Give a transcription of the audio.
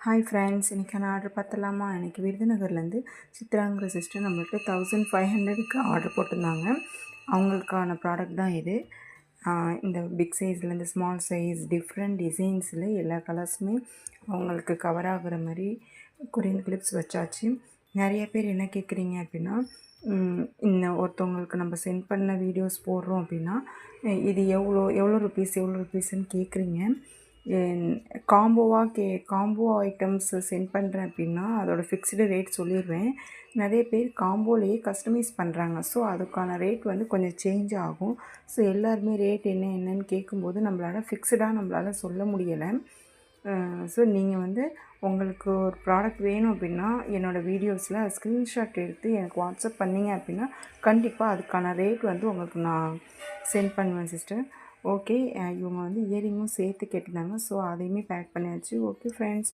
Hi friends, இன்றைக்கான order பார்த்தலாமா? எனக்கு விருதுநகர்லேருந்து சித்ராங்கிற sister நம்மள்ட்ட 1500க்கு ஆர்டர் போட்டிருந்தாங்க. அவங்களுக்கான ப்ராடக்ட் தான் இது. இந்த பிக் சைஸ்லேருந்து ஸ்மால் சைஸ் டிஃப்ரெண்ட் டிசைன்ஸில் எல்லா கலர்ஸுமே அவங்களுக்கு கவர் ஆகுற மாதிரி கொரியன் கிளிப்ஸ் வச்சாச்சு. நிறைய பேர் என்ன கேட்குறீங்க அப்படின்னா, இந்த ஒருத்தவங்களுக்கு நம்ம சென்ட் பண்ண வீடியோஸ் போடுறோம் அப்படின்னா, இது எவ்வளோ ருபீஸ்ன்னு கேட்குறீங்க. காம்போ ஐட்டம்ஸ் சென்ட் பண்ணுறேன் அப்படின்னா அதோடய ஃபிக்ஸ்டு ரேட் சொல்லிடுவேன். நிறைய பேர் காம்போலேயே கஸ்டமைஸ் பண்ணுறாங்க. ஸோ அதுக்கான ரேட் வந்து கொஞ்சம் சேஞ்ச் ஆகும். ஸோ எல்லாருமே ரேட் என்னன்னு கேட்கும்போது நம்மளால் சொல்ல முடியலை. ஸோ நீங்கள் வந்து உங்களுக்கு ஒரு ப்ராடக்ட் வேணும் அப்படின்னா என்னோடய வீடியோஸில் ஸ்க்ரீன்ஷாட் எடுத்து எனக்கு வாட்ஸ்அப் பண்ணிங்க அப்படின்னா கண்டிப்பாக அதுக்கான ரேட் வந்து உங்களுக்கு நான் சென்ட் பண்ணுவேன் சிஸ்டர். ஓகே, இவங்க வந்து இயரிங்கும் சேர்த்து கேட்டிருந்தாங்க. ஸோ அதையுமே பேக் பண்ணியாச்சு. Okay friends.